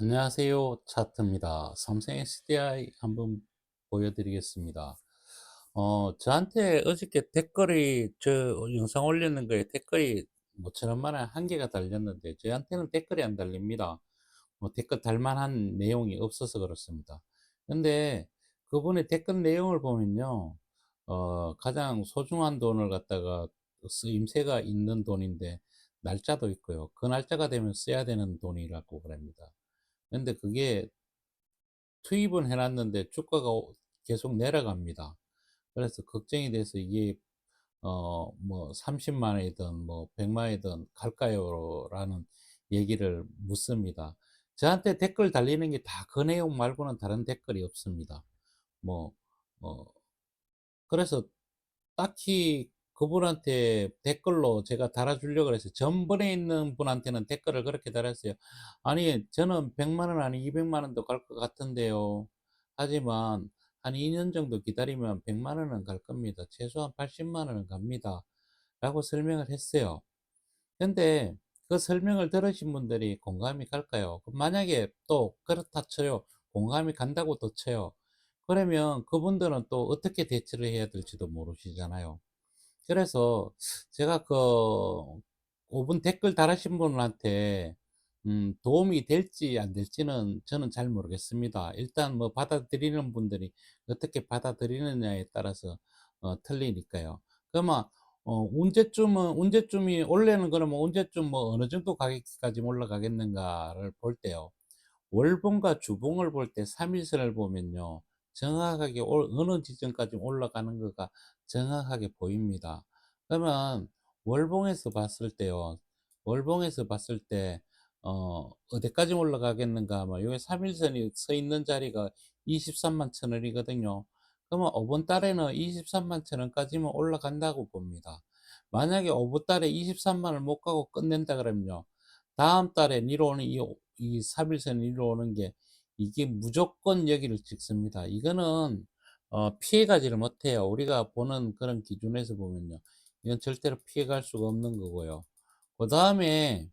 안녕하세요. 차트입니다. 삼성 SDI 한번 보여드리겠습니다. 저한테 어저께 댓글이 저 영상 올리는 거에 댓글이 모처럼 만에 한 개가 달렸는데 저한테는 댓글이 안 달립니다. 댓글 달만한 내용이 없어서 그렇습니다. 근데 그분의 댓글 내용을 보면요. 가장 소중한 돈을 갖다가 쓰임새가 있는 돈인데 날짜도 있고요. 그 날짜가 되면 써야 되는 돈이라고 그럽니다. 근데 그게 투입은 해 놨는데 주가가 계속 내려갑니다. 그래서 걱정이 돼서 이게 뭐 30만 원이든 뭐 100만 원이든 갈까요? 라는 얘기를 묻습니다. 저한테 댓글 달리는 게 다 그 내용 말고는 다른 댓글이 없습니다. 뭐 어 그래서 딱히 그분한테 댓글로 제가 달아주려고 그랬어요. 전번에 있는 분한테는 댓글을 그렇게 달았어요. "아니 저는 100만 원 아니 200만 원도 갈 것 같은데요. 하지만 한 2년 정도 기다리면 100만 원은 갈 겁니다. 최소한 80만 원은 갑니다." 라고 설명을 했어요. 근데 그 설명을 들으신 분들이 공감이 갈까요? 만약에 또 그렇다 쳐요. 공감이 간다고 또 쳐요. 그러면 그분들은 또 어떻게 대처를 해야 될지도 모르시잖아요. 그래서 제가 그 5분 댓글 달으신 분한테 도움이 될지 안 될지는 저는 잘 모르겠습니다. 일단 뭐 받아들이는 분들이 어떻게 받아들이느냐에 따라서 틀리니까요. 그러면 언제쯤이 원래는 그러면 언제쯤 뭐 어느 정도 가격까지 올라가겠는가를 볼 때요. 월봉과 주봉을 볼 때 3 일선을 보면요. 정확하게 어느 지점까지 올라가는 거가 정확하게 보입니다. 그러면 월봉에서 봤을 때요. 월봉에서 봤을 때 어디까지 올라가겠는가 뭐 요게 3 일선이 서 있는 자리가 231,000 원이거든요. 그러면 이번 달에는 231,000 원까지만 올라간다고 봅니다. 만약에 이번 달에 230,000 원 못 가고 끝낸다 그러면요. 다음 달에 내려오는 이 3 일선 내려오는 게 이게 무조건 여기를 찍습니다. 이거는 피해 가지를 못해요. 우리가 보는 그런 기준에서 보면요. 이건 절대로 피해 갈 수가 없는 거고요. 그다음에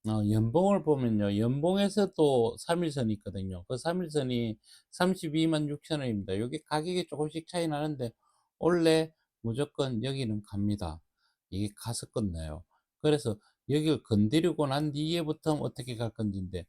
연봉을 보면요. 연봉에서도 3 일선이 있거든요. 그 3 일선이 326,000 원입니다. 요게 가격이 조금씩 차이 나는데 원래 무조건 여기는 갑니다. 이게 가서 끝나요. 그래서 여기를 건드리고 난 뒤에부터 어떻게 갈 건지인데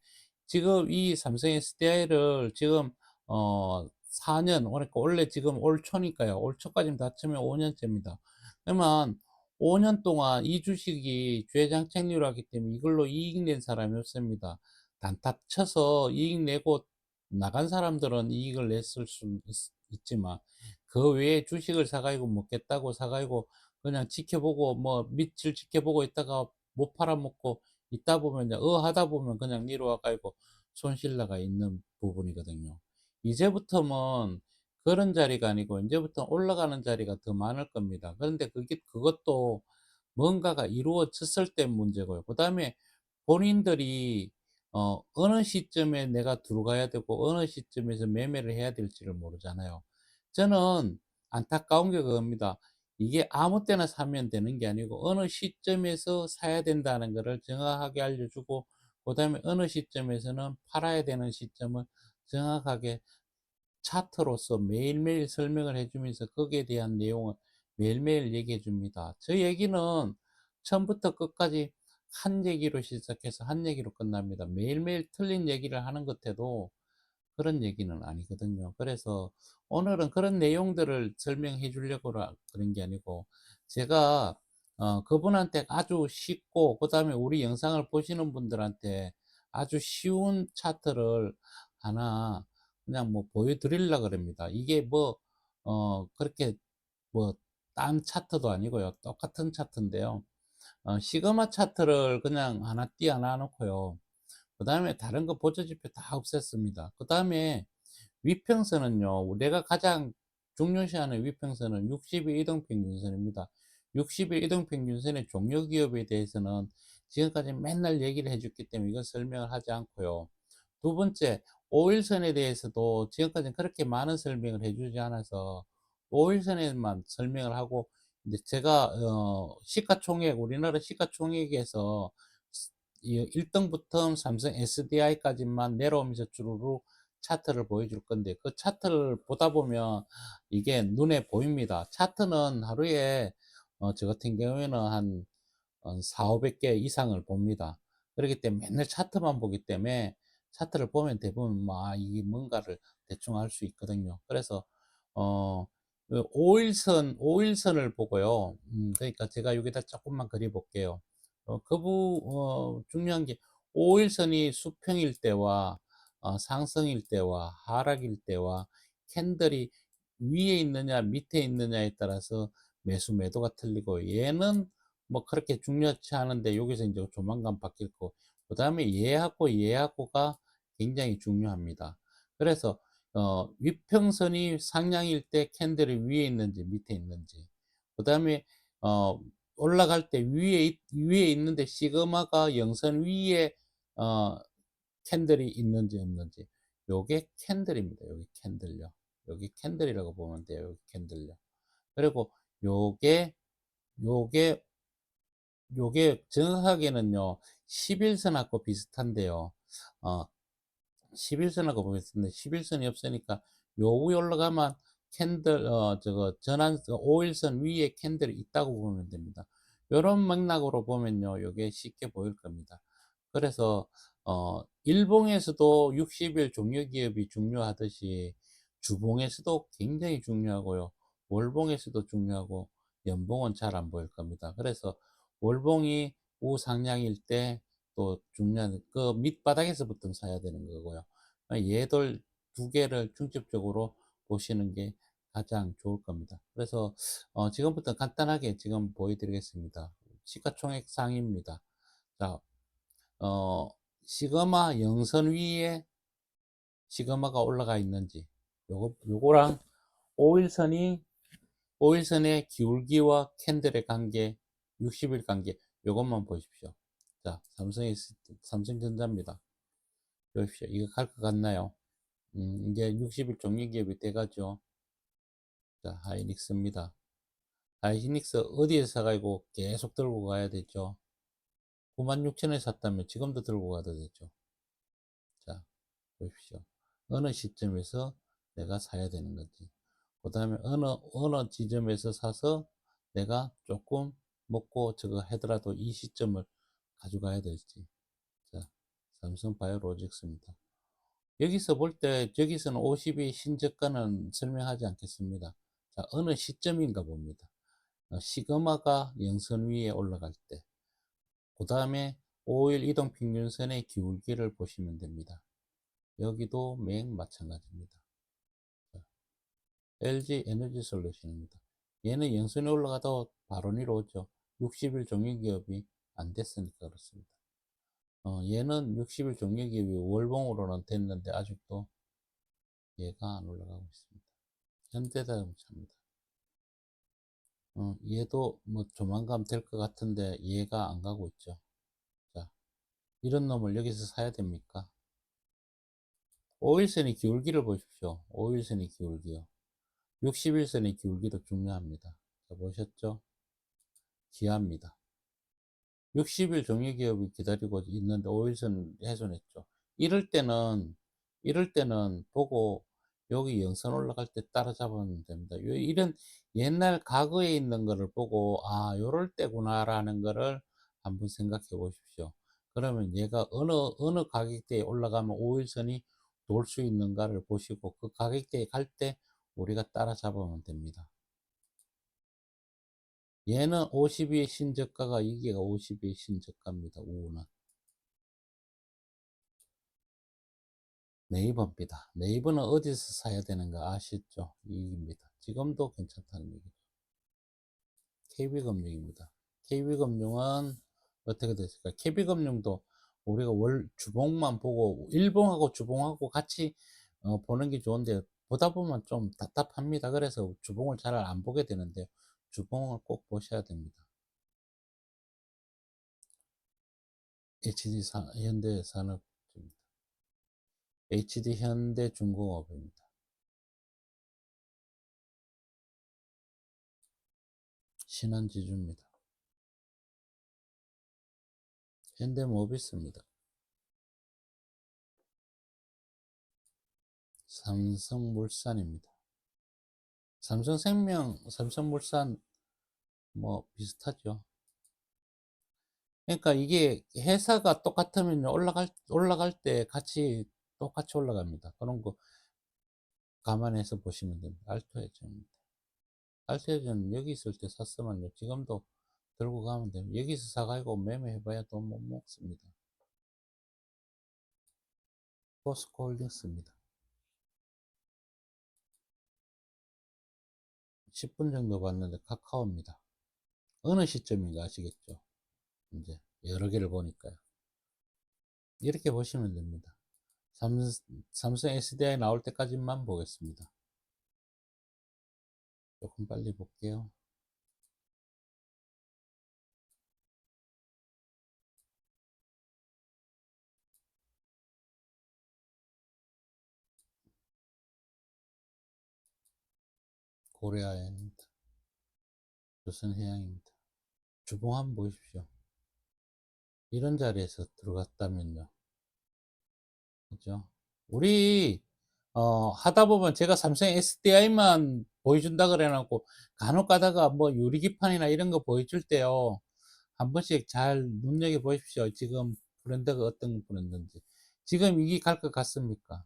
지금 이 삼성 SDI를 지금 4년 그러니까 원래 지금 올 초니까요. 올 초까지는 다 치면 5 년째입니다. 그러면 5년 동안 이 주식이 주회장책류를 하기 때문에 이걸로 이익 낸 사람이 없습니다. 단타 쳐서 이익 내고 나간 사람들은 이익을 냈을 수 있지만 그 외에 주식을 사 가지고 먹겠다고 사 가지고 그냥 지켜보고 뭐 밑을 지켜보고 있다가 못 팔아먹고 있다 보면 하다 보면 그냥 내려와 가지고 손실 나가 있는 부분이거든요. 이제부터는 그런 자리가 아니고 인제부터 올라가는 자리가 더 많을 겁니다. 그런데 그것도 뭔가가 이루어졌을 때 문제고요. 그다음에 본인들이 어느 시점에 내가 들어가야 되고 어느 시점에서 매매를 해야 될지를 모르잖아요. 저는 안타까운 게 그겁니다. 이게 아무 때나 사면 되는 게 아니고 어느 시점에서 사야 된다는 거를 정확하게 알려주고 그다음에 어느 시점에서는 팔아야 되는 시점을 정확하게 차트로서 매일매일 설명을 해 주면서 거기에 대한 내용을 매일매일 얘기해 줍니다. 저 얘기는 처음부터 끝까지 한 얘기로 시작해서 한 얘기로 끝납니다. 매일매일 틀린 얘기를 하는 것 해도 그런 얘기는 아니거든요. 그래서 오늘은 그런 내용들을 설명해 주려고 그런 게 아니고 제가 그분한테 아주 쉽고 그다음에 우리 영상을 보시는 분들한테 아주 쉬운 차트를 하나 그냥 뭐 보여 드리려고 그럽니다. 이게 뭐 그렇게 뭐 딴 차트도 아니고요. 똑같은 차트인데요. 시그마 차트를 그냥 하나 띄워 놓고요. 그다음에 다른 거 보조지표 다 없앴습니다. 그다음에 위평선은요. 내가 가장 중요시하는 위평선은 60일 이동평균선입니다. 60일 이동평균선의 종료 기업에 대해서는 지금까지 맨날 얘기를 해 줬기 때문에 이건 설명을 하지 않고요. 두 번째, 5일선에 대해서도 지금까지는 그렇게 많은 설명을 해 주지 않아서 5일선에만 설명을 하고 이제 제가 시가총액 우리나라 시가총액에서 이 1등부터 삼성 SDI까지만 내려오면서 주르륵 차트를 보여줄 건데, 그 차트를 보다 보면 이게 눈에 보입니다. 차트는 하루에 저 같은 경우에는 한 400-500개 이상을 봅니다. 그렇기 때문에 맨날 차트만 보기 때문에 차트를 보면 대부분 이게 뭔가를 대충 알 수 있거든요. 그래서 어 그 5일선을 보고요. 그러니까 제가 여기다 조금만 그려 볼게요. 중요한 게 5일선이 수평일 때와 상승일 때와 하락일 때와 캔들이 위에 있느냐 밑에 있느냐에 따라서 매수 매도가 틀리고, 얘는 뭐 그렇게 중요치 않은데 여기서 이제 조만간 바뀔 거. 그다음에 얘하고가 굉장히 중요합니다. 그래서 위평선이 상향일 때 캔들이 위에 있는지 밑에 있는지, 그다음에 어 올라갈 때 위에 있는데 시그마가 영선 위에 어 캔들이 있는지 없는지, 요게 캔들입니다. 여기 캔들요. 여기 캔들이라고 보면 돼요. 여기 캔들요. 그리고 요게 요게 요게 정확하게는요 11선하고 비슷한데요. 어 11선하고 보겠습니다. 11선이 없으니까 요 위에 올라가면 캔들 저거 전환 5일선 위에 캔들이 있다고 보면 됩니다. 요런 맥락으로 보면요 요게 쉽게 보일 겁니다. 그래서 일봉에서도 60일 종료기업이 중요하듯이 주봉에서도 굉장히 중요하고요. 월봉에서도 중요하고 연봉은 잘 안 보일 겁니다. 그래서 월봉이 우상향일 때 또 중요한 그 밑바닥에서부터 사야 되는 거고요. 얘들 두 개를 중점적으로 보시는 게 가장 좋을 겁니다. 그래서 지금부터 간단하게 지금 보여드리겠습니다. 시가총액 상입니다. 자, 어, 시그마 영선 위에 시그마가 올라가 있는지, 요거랑 5일선이 5일선의 기울기와 캔들의 관계, 60일 관계, 요것만 보십시오. 자, 삼성전자입니다. 보십시오. 이거 갈 것 같나요? 이제 60일 종료기업이 돼가죠. 자, 하이닉스입니다. 하이닉스 어디에서 사가지고 계속 들고 가야 되죠? 96,000원에 샀다면 지금도 들고 가도 되죠. 자, 보십시오. 어느 시점에서 내가 사야 되는 건지. 그 다음에 어느 지점에서 사서 내가 조금 먹고 저거 하더라도 이 시점을 가져가야 될지. 자, 삼성바이오로직스입니다. 여기서 볼 때, 저기서는 50이 신저가는 설명하지 않겠습니다. 자, 어느 시점인가 봅니다. 시그마가 영선 위에 올라갈 때, 그 다음에 5일 이동평균선의 기울기를 보시면 됩니다. 여기도 매일 마찬가지입니다. 자, LG 에너지 솔루션입니다. 얘는 영선에 올라가도 바로 내려오죠. 60일 종료기업이 안 됐으니까 그렇습니다. 얘는 60일 종료기업이 월봉으로는 됐는데 아직도 얘가 안 올라가고 있습니다. 현대자동차입니다. 얘도 뭐 조만간 될 것 같은데 얘가 안 가고 있죠. 자, 이런 놈을 여기서 사야 됩니까? 5일선의 기울기를 보십시오. 5일선의 기울기요. 60일선의 기울기도 중요합니다. 자, 보셨죠? 기아입니다. 60일 종료기업이 기다리고 있는데 5일선 훼손했죠. 이럴 때는 보고 여기 영선 올라갈 때 따라잡으면 됩니다. 이런 옛날 과거에 있는 거를 보고 요럴 때구나라는 거를 한번 생각해 보십시오. 그러면 얘가 어느 가격대에 올라가면 5일선이 돌 수 있는가를 보시고 그 가격대에 갈 때 우리가 따라잡으면 됩니다. 얘는 50의 신저가가, 이게 50의 신저가입니다. 우는 네이버입니다. 네이버는 어디서 사야 되는가 아시죠? 이익입니다. 지금도 괜찮다는 얘기죠. KB금융입니다. KB금융은 어떻게 됐을까? KB금융도 우리가 월 주봉만 보고 일봉하고 주봉하고 같이 보는 게 좋은데 보다 보면 좀 답답합니다. 그래서 주봉을 잘 안 보게 되는데 주봉을 꼭 보셔야 됩니다. 현대산업입니다. HD 현대중공업입니다. 신한지주입니다. 현대모비스입니다. 삼성물산입니다. 삼성생명, 삼성물산 뭐 비슷하죠. 그러니까 이게 회사가 똑같으면 올라갈 때 같이 똑같이 올라갑니다. 그런 거 감안해서 보시면 됩니다. 알토해전입니다. 알토해전 여기 있을 때 샀으면요. 지금도 들고 가면 됩니다. 여기서 사가지고 매매해봐야 돈 못 먹습니다. 포스코홀딩스입니다. 10분 정도 봤는데 카카오입니다. 어느 시점인가 아시겠죠? 이제 여러 개를 보니까요. 이렇게 보시면 됩니다. 삼, 삼성 SDI 나올 때까지만 보겠습니다. 조금 빨리 볼게요. 고려아연입니다. 조선해양입니다. 주봉 한번 보십시오. 이런 자리에서 들어갔다면요. 그죠? 우리 하다 보면 제가 삼성 SDI만 보여준다 그래놓고 간혹 가다가 뭐 유리기판이나 이런 거 보여줄 때요. 한 번씩 잘 눈여겨 보십시오. 지금 브랜드가 어떤 브랜드인지. 지금 이게 갈 것 같습니까?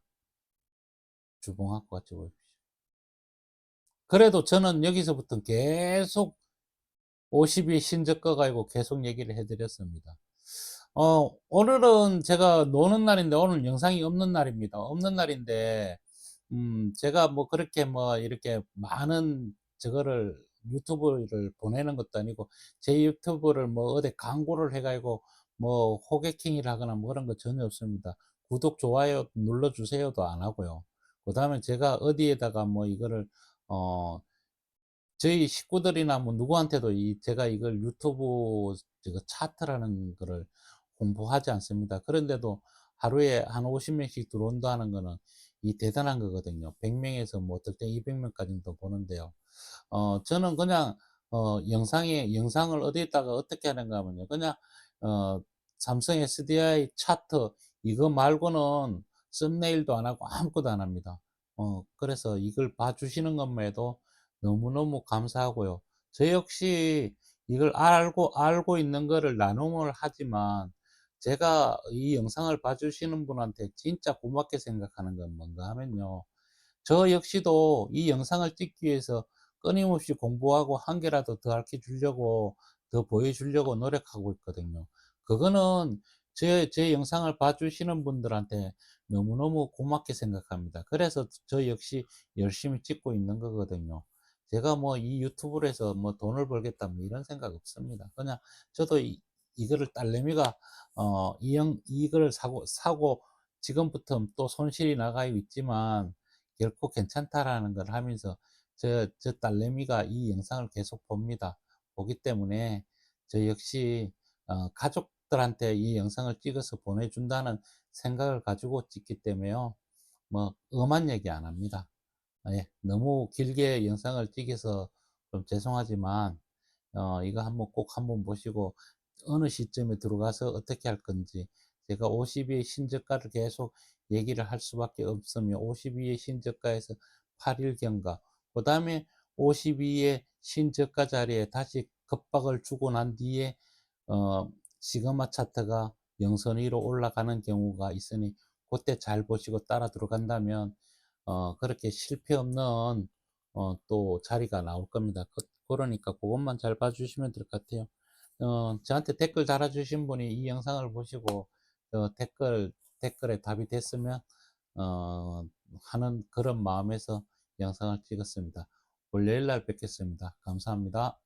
주봉하고 같이 보십시오. 그래도 저는 여기서부터 계속 50이 신저가 가지고 계속 얘기를 해드렸습니다. 오늘은 제가 노는 날인데 오늘 영상이 없는 날입니다. 없는 날인데, 제가 뭐 그렇게 뭐 이렇게 많은 저거를 유튜브를 보내는 것도 아니고, 제 유튜브를 뭐 어디 광고를 해가지고 뭐 호객행위를 하거나 뭐 그런 거 전혀 없습니다. 구독, 좋아요 눌러주세요도 안 하고요. 그 다음에 제가 어디에다가 뭐 이거를, 어, 저희 식구들이나 뭐 누구한테도 제가 이걸 유튜브 차트라는 거를 공부하지 않습니다. 그런데도 하루에 한 50명씩 들어온다는 거는 이 대단한 거거든요. 100명에서 뭐 어떨 때 200명까지도 보는데요. 저는 그냥 영상을 어디에다가 어떻게 하는가 하면요. 그냥 어, 삼성 SDI 차트 이거 말고는 썸네일도 안 하고 아무것도 안 합니다. 그래서 이걸 봐주시는 것만 해도 너무너무 감사하고요. 저 역시 이걸 알고 있는 거를 나눔을 하지만 제가 이 영상을 봐주시는 분한테 진짜 고맙게 생각하는 건 뭔가 하면요. 저 역시도 이 영상을 찍기 위해서 끊임없이 공부하고 한 개라도 더 알려 주려고 더 보여주려고 노력하고 있거든요. 그거는 제 영상을 봐주시는 분들한테 너무너무 고맙게 생각합니다. 그래서 저 역시 열심히 찍고 있는 거거든요. 제가 뭐 이 유튜브를 해서 뭐 돈을 벌겠다 뭐 이런 생각 없습니다. 그냥 저도 이거를 딸내미가 이거를 사고 지금부터 또 손실이 나가 있지만 결코 괜찮다라는 걸 하면서 저 딸내미가 이 영상을 계속 봅니다. 보기 때문에 저 역시 가족들한테 이 영상을 찍어서 보내준다는 생각을 가지고 찍기 때문에요. 뭐 엄한 얘기 안 합니다. 예, 너무 길게 영상을 찍어서 좀 죄송하지만 이거 꼭 한번 보시고 어느 시점에 들어가서 어떻게 할 건지 제가 52의 신저가를 계속 얘기를 할 수밖에 없으며 52의 신저가에서 8일 경과 그 다음에 52의 신저가 자리에 다시 급박을 주고 난 뒤에 시그마 차트가 영선 위로 올라가는 경우가 있으니 그때 잘 보시고 따라 들어간다면 그렇게 실패 없는 또 자리가 나올 겁니다. 그러니까 그것만 잘 봐주시면 될 것 같아요. 저한테 댓글 달아주신 분이 이 영상을 보시고 댓글에 답이 됐으면 하는 그런 마음에서 영상을 찍었습니다. 월요일 날 뵙겠습니다. 감사합니다.